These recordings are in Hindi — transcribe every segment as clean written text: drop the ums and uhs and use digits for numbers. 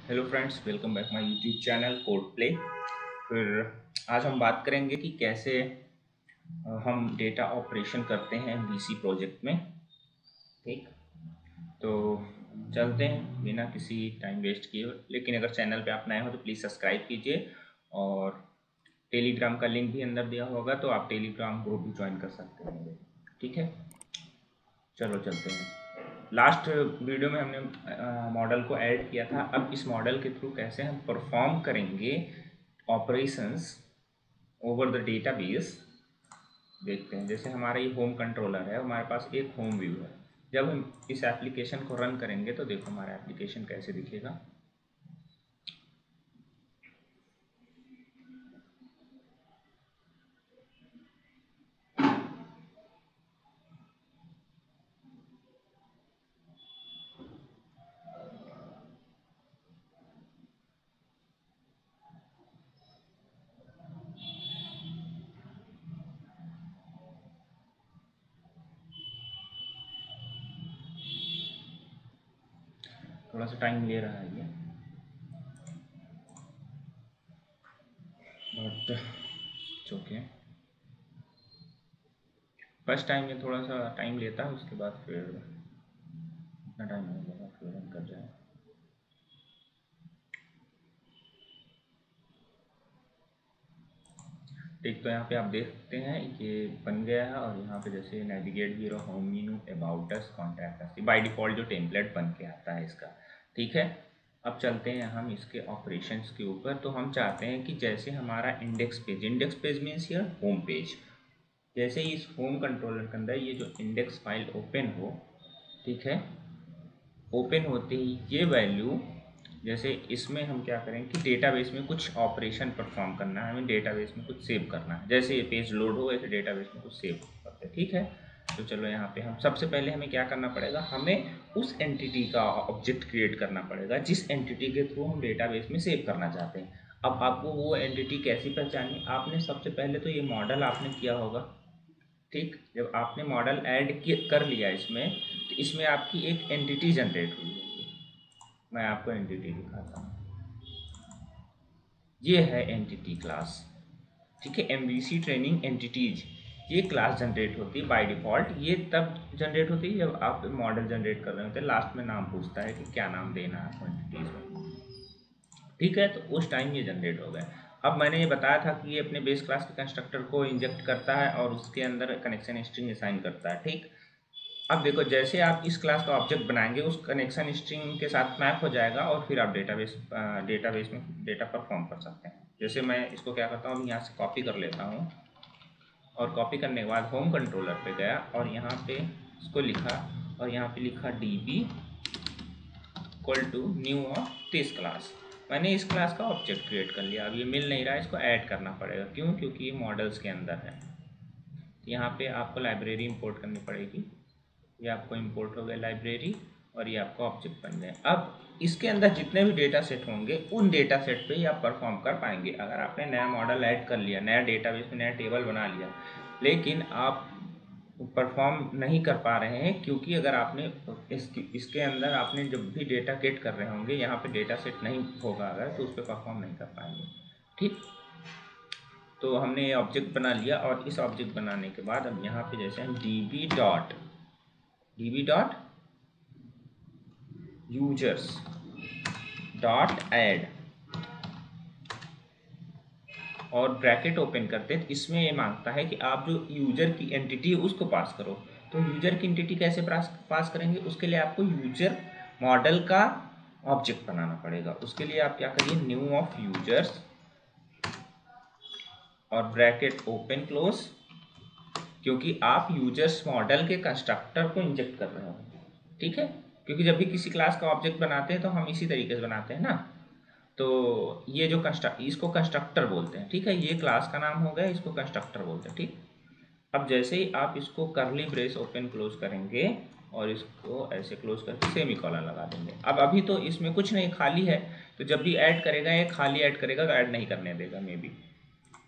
Hello friends, welcome back my YouTube channel code play. फिर आज हम बात करेंगे कि कैसे हम डेटा ऑपरेशन करते हैं बीसी प्रोजेक्ट में। ठीक, तो चलते हैं बिना किसी टाइम वेस्ट किए। लेकिन अगर चैनल पे आप नए हो तो प्लीज़ सब्सक्राइब कीजिए और टेलीग्राम का लिंक भी अंदर दिया होगा, तो आप टेलीग्राम ग्रुप भी ज्वाइन कर सकते हैं। ठीक है, चलो चलते हैं। लास्ट वीडियो में हमने मॉडल को ऐड किया था। अब इस मॉडल के थ्रू कैसे हम परफॉर्म करेंगे ऑपरेशंस ओवर द डेटाबेस देखते हैं। जैसे हमारा ये होम कंट्रोलर है, हमारे पास एक होम व्यू है। जब हम इस एप्लीकेशन को रन करेंगे तो देखो हमारा एप्लीकेशन कैसे दिखेगा। थोड़ा सा टाइम ले रहा है ये, बट ओके। फर्स्ट टाइम में थोड़ा सा टाइम लेता है, उसके बाद फिर इतना टाइम नहीं लेगा, फिर रन कर जाए। ठीक, तो यहाँ पे आप देख सकते हैं ये बन गया है। और यहाँ पे जैसे navigate hero, home menu, about us, contact us, by default जो टेम्पलेट बन के आता है इसका। ठीक है, अब चलते हैं हम इसके ऑपरेशंस के ऊपर। तो हम चाहते हैं कि जैसे हमारा index page means here home page, जैसे ही इस होम कंट्रोलर के अंदर ये जो इंडेक्स फाइल ओपन हो, ठीक है, ओपन होते ही ये वैल्यू, जैसे इसमें हम क्या करें कि डेटाबेस में कुछ ऑपरेशन परफॉर्म करना है, हमें डेटाबेस में कुछ सेव करना है। जैसे ये पेज लोड हो वैसे डेटाबेस में कुछ सेव करते हैं। ठीक है, तो चलो यहाँ पे हम सबसे पहले हमें क्या करना पड़ेगा, हमें उस एंटिटी का ऑब्जेक्ट क्रिएट करना पड़ेगा जिस एंटिटी के थ्रू हम डेटाबेस में सेव करना चाहते हैं। अब आपको वो एंटिटी कैसी पहचानी, आपने सबसे पहले तो ये मॉडल आपने किया होगा। ठीक, जब आपने मॉडल ऐड कर लिया इसमें, तो इसमें आपकी एक एंटिटी जनरेट हुई होगी। मैं आपको एंटिटी दिखाता हूँ, ये है एंटिटी क्लास। ठीक है, एमवीसी ट्रेनिंग एंटिटीज, ये क्लास जनरेट होती है बाय डिफ़ॉल्ट। ये तब जनरेट होती है जब आप मॉडल जनरेट कर रहे होते हैं, लास्ट में नाम पूछता है कि क्या नाम देना है एंटिटीज में। ठीक है, तो उस टाइम ये जनरेट हो गए। अब मैंने ये बताया था कि ये अपने बेस क्लास के कंस्ट्रक्टर को इंजेक्ट करता है और उसके अंदर कनेक्शन स्ट्रिंग असाइन करता है। ठीक, अब देखो जैसे आप इस क्लास का ऑब्जेक्ट बनाएंगे उस कनेक्शन स्ट्रिंग के साथ मैप हो जाएगा और फिर आप डेटाबेस में डेटा परफॉर्म कर सकते हैं। जैसे मैं इसको क्या करता हूँ, यहाँ से कॉपी कर लेता हूँ और कॉपी करने के बाद होम कंट्रोलर पे गया और यहाँ पे इसको लिखा और यहाँ पे लिखा db equal to new of this class. मैंने इस क्लास का ऑब्जेक्ट क्रिएट कर लिया। अब ये मिल नहीं रहा है, इसको ऐड करना पड़ेगा। क्यों? क्योंकि ये मॉडल्स के अंदर है। यहाँ पे आपको लाइब्रेरी इंपोर्ट करनी पड़ेगी। ये आपको इंपोर्ट हो गया लाइब्रेरी और ये आपका ऑब्जेक्ट बन गए। अब इसके अंदर जितने भी डेटा सेट होंगे उन डेटा सेट पे ही आप परफॉर्म कर पाएंगे। अगर आपने नया मॉडल ऐड कर लिया, नया डेटाबेस में नया टेबल बना लिया, लेकिन आप परफॉर्म नहीं कर पा रहे हैं क्योंकि अगर आपने इसके अंदर आपने जब भी डेटा गेट कर रहे होंगे यहाँ पे डेटा सेट नहीं होगा अगर, तो उस पर परफॉर्म नहीं कर पाएंगे। ठीक, तो हमने ये ऑब्जेक्ट बना लिया और इस ऑब्जेक्ट बनाने के बाद अब यहाँ पे जैसे हम db dot users dot add और ब्रैकेट ओपन करते हैं, तो इसमें ये मांगता है कि आप जो यूजर की एंटिटी है उसको पास करो। तो यूजर की एंटिटी कैसे पास करेंगे, उसके लिए आपको यूजर मॉडल का ऑब्जेक्ट बनाना पड़ेगा। उसके लिए आप क्या करिए, न्यू ऑफ यूजर्स और ब्रैकेट ओपन क्लोज, क्योंकि आप यूजर्स मॉडल के कंस्ट्रक्टर को इंजेक्ट कर रहे हो। ठीक है, क्योंकि जब भी किसी क्लास का ऑब्जेक्ट बनाते हैं तो हम इसी तरीके से बनाते हैं ना। तो ये जो इसको कंस्ट्रक्टर बोलते हैं। ठीक है, ये क्लास का नाम हो गया, इसको कंस्ट्रक्टर बोलते हैं। ठीक, अब जैसे ही आप इसको करली ब्रेस ओपन क्लोज करेंगे और इसको ऐसे क्लोज करके सेमी कॉलन लगा देंगे। अब अभी तो इसमें कुछ नहीं, खाली है, तो जब भी ऐड करेगा ये खाली ऐड करेगा तो ऐड नहीं करने देगा मे बी।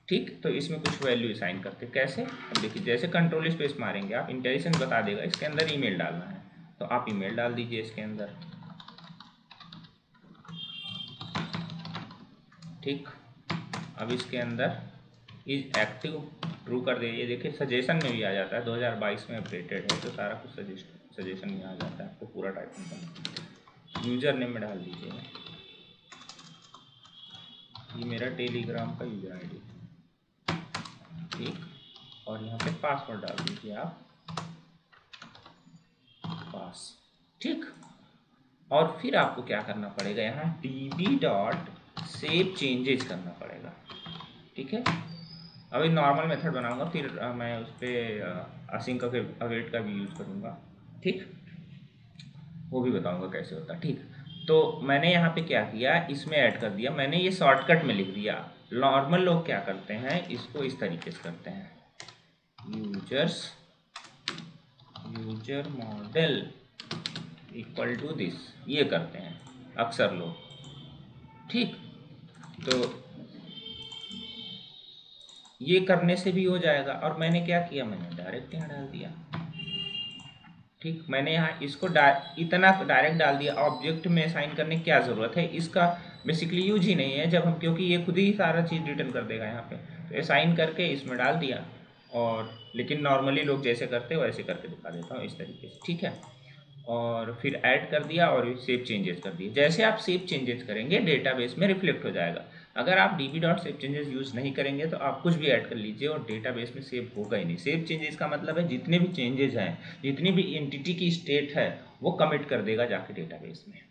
ठीक, तो इसमें कुछ वैल्यू असाइन करते कैसे, अब देखिए जैसे कंट्रोल स्पेस मारेंगे आप, इंटेलिजेंस बता देगा इसके अंदर ईमेल डालना है, तो आप ईमेल डाल दीजिए इसके अंदर। ठीक। अब इसके अंदर इज एक्टिव ट्रू कर दे। ये देखिए सजेशन में भी आ जाता है, 2022 में अपडेटेड है तो सारा कुछ सजेशन में आ जाता है, आपको पूरा टाइपिंग करना। यूजर नेम में डाल दीजिए, ये मेरा टेलीग्राम का यूजर आईडी, ठीक। और यहाँ पे पासवर्ड डाल दीजिए आप, पास, ठीक। और फिर आपको क्या करना पड़ेगा, यहाँ db.save changes करना पड़ेगा, ठीक है। अभी नॉर्मल मेथड बनाऊंगा, फिर मैं उस पर असिंक अवेट का भी यूज़ करूँगा, ठीक। वो भी बताऊंगा कैसे होता, ठीक। तो मैंने यहाँ पे क्या किया, इसमें ऐड कर दिया मैंने, ये शॉर्टकट में लिख दिया। नॉर्मल लोग क्या करते हैं, इसको इस तरीके से करते हैं, user model equal to this, ये करते हैं अक्सर लोग, ठीक। तो ये करने से भी हो जाएगा। और मैंने क्या किया, मैंने डायरेक्ट यहाँ डाल दिया, ठीक। मैंने यहाँ इसको इतना डायरेक्ट डाल दिया, ऑब्जेक्ट में असाइन करने की क्या ज़रूरत है, इसका बेसिकली यूज ही नहीं है जब हम, क्योंकि ये खुद ही सारा चीज़ रिटर्न कर देगा यहाँ पे। तो असाइन करके इसमें डाल दिया, और लेकिन नॉर्मली लोग जैसे करते हैं वैसे करके दिखा देता हूँ इस तरीके से, ठीक है। और फिर ऐड कर दिया और सेव चेंजेस कर दिए। जैसे आप सेव चेंजेस करेंगे डेटाबेस में रिफ्लेक्ट हो जाएगा। अगर आप db.save-changes यूज़ नहीं करेंगे तो आप कुछ भी ऐड कर लीजिए और डेटाबेस में सेव होगा ही नहीं। सेव चेंजेस का मतलब है जितने भी चेंजेस हैं, जितनी भी एंटिटी की स्टेट है वो कमिट कर देगा जाके डेटाबेस में,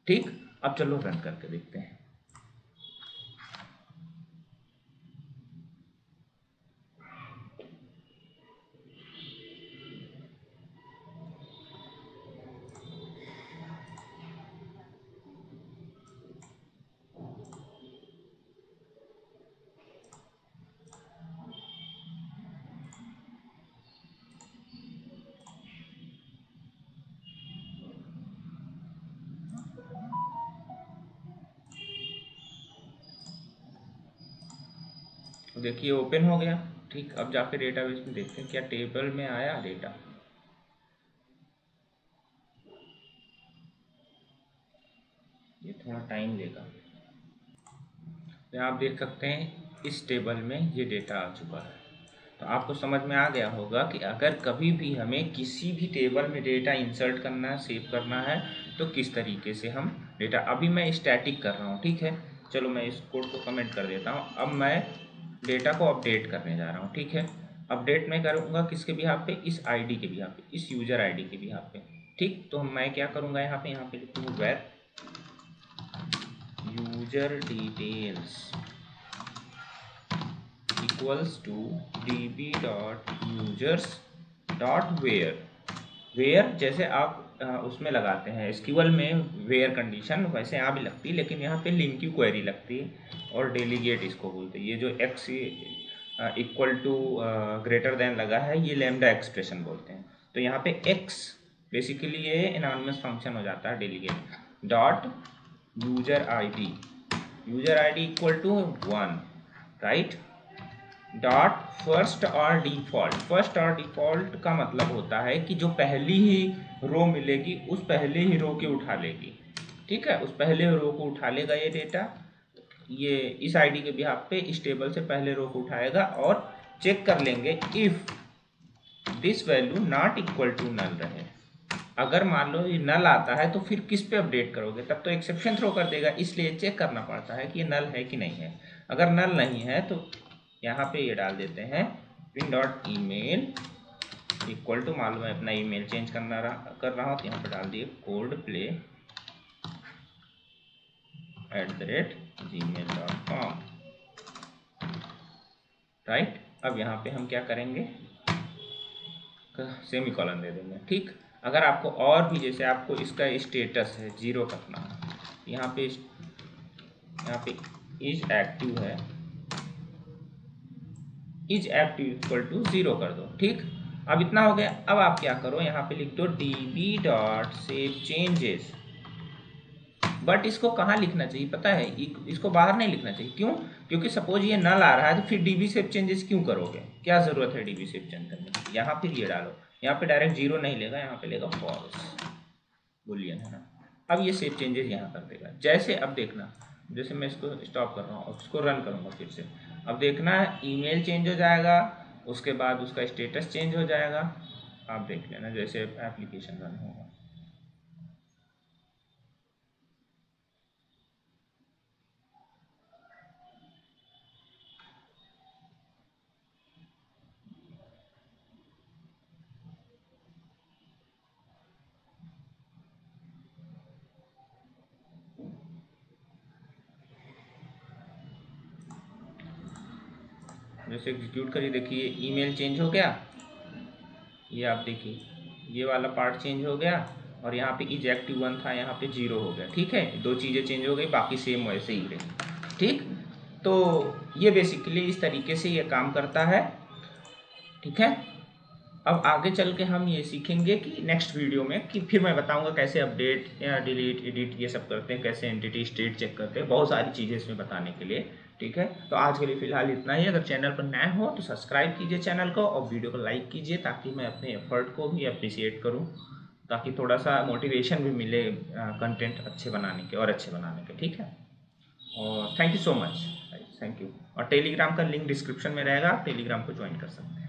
ठीक। अब चलो रन करके देखते हैं। देखिए ओपन हो गया, ठीक। अब जाके डेटाबेस में देखते हैं क्या टेबल में आया डेटा। ये थोड़ा टाइम लेगा। तो आप देख सकते हैं इस टेबल में ये डेटा आ चुका है। तो आपको समझ में आ गया होगा कि अगर कभी भी हमें किसी भी टेबल में डेटा इंसर्ट करना है, सेव करना है, तो किस तरीके से हम डेटा, अभी मैं स्टैटिक कर रहा हूँ, ठीक है। चलो मैं इस कोड को कमेंट कर देता हूँ। अब मैं डेटा को अपडेट करने जा रहा हूँ, ठीक है। अपडेट मैं करूँगा किसके बिहाफ पे, इस आईडी के बिहाफ पे, इस यूजर आईडी के बिहाफ पे, ठीक। तो मैं क्या करूँगा, यहाँ पे लिखूँगा where user details equals to db.users.where। Where जैसे आप उसमें लगाते हैं एसक्यूएल में वेयर कंडीशन, वैसे यहाँ भी लगती है, लेकिन यहाँ पे लिंक की क्वेरी लगती है और डेलीगेट इसको बोलते हैं। ये जो x equal to greater than लगा है, ये लैम्डा एक्सप्रेशन बोलते हैं। तो यहाँ पे एक्स बेसिकली ये एनॉनिमस फंक्शन हो जाता है, delegate dot user ID equal to 1, right, dot first और डिफॉल्ट का मतलब होता है कि जो पहली ही रो मिलेगी उस पहले ही रो के उठा लेगी, ठीक है। उस पहले रो को उठा लेगा ये डेटा, ये इस आईडी के बिहाफ पे इस टेबल से पहले रो को उठाएगा और चेक कर लेंगे if this value not equal to null रहे। अगर मान लो ये नल आता है तो फिर किस पे अपडेट करोगे, तब तो एक्सेप्शन थ्रो कर देगा, इसलिए चेक करना पड़ता है कि ये नल है कि नहीं है। अगर नल नहीं है तो यहाँ पे ये डाल देते हैं pin.email इक्वल टू, मालूम है अपना ईमेल चेंज कर रहा हूँ, तो यहाँ पे डाल दिए codeplay@gmail.com, राइट। अब यहाँ पे हम क्या करेंगे, सेमीकोलन दे देंगे, ठीक। अगर आपको और भी, जैसे आपको इसका स्टेटस है 0 करना है, यहाँ पे इज एक्टिव है, इज एक्टिव इक्वल टू 0 कर दो, ठीक। अब इतना हो गया। अब आप क्या करो, यहाँ पे लिख दो db.save-changes, बट इसको कहाँ लिखना चाहिए पता है, इसको बाहर नहीं लिखना चाहिए। क्यों? क्योंकि सपोज ये नल आ रहा है तो फिर db.save-changes क्यों करोगे, क्या जरूरत है db.save-change करने की। यहाँ फिर ये डालो, यहाँ पे डायरेक्ट 0 नहीं लेगा, यहाँ पे लेगा फॉल्स, बुलियन है ना। अब ये सेव चेंजेस यहाँ कर देगा। जैसे अब देखना जैसे मैं इसको स्टॉप कर रहा हूँ और इसको रन करूँगा फिर से, अब देखना ईमेल चेंज हो जाएगा, उसके बाद उसका स्टेटस चेंज हो जाएगा। आप देख लेना जैसे एप्लीकेशन रन होगा। जैसे एग्जीक्यूट करिए, देखिए ईमेल चेंज हो गया, ये आप देखिए ये वाला पार्ट चेंज हो गया, और यहाँ पे इजेक्टिव 1 था, यहाँ पे 0 हो गया। ठीक है, दो चीज़ें चेंज हो गई, बाकी सेम वैसे ही रही। ठीक, तो ये बेसिकली इस तरीके से ये काम करता है। ठीक है, अब आगे चल के हम ये सीखेंगे कि नेक्स्ट वीडियो में कि फिर मैं बताऊंगा कैसे अपडेट या डिलीट एडिट ये सब करते हैं, कैसे एंटिटी स्टेट चेक करते हैं, बहुत सारी चीज़ें इसमें बताने के लिए। ठीक है, तो आज के लिए फिलहाल इतना ही। अगर चैनल पर नए हो तो सब्सक्राइब कीजिए चैनल को और वीडियो को लाइक कीजिए, ताकि मैं अपने एफर्ट को भी अप्रिशिएट करूँ, ताकि थोड़ा सा मोटिवेशन भी मिले कंटेंट अच्छे बनाने के और अच्छे बनाने के। ठीक है, और thank you so much, thank you. और टेलीग्राम का लिंक डिस्क्रिप्शन में रहेगा, आप टेलीग्राम को ज्वाइन कर सकते हैं।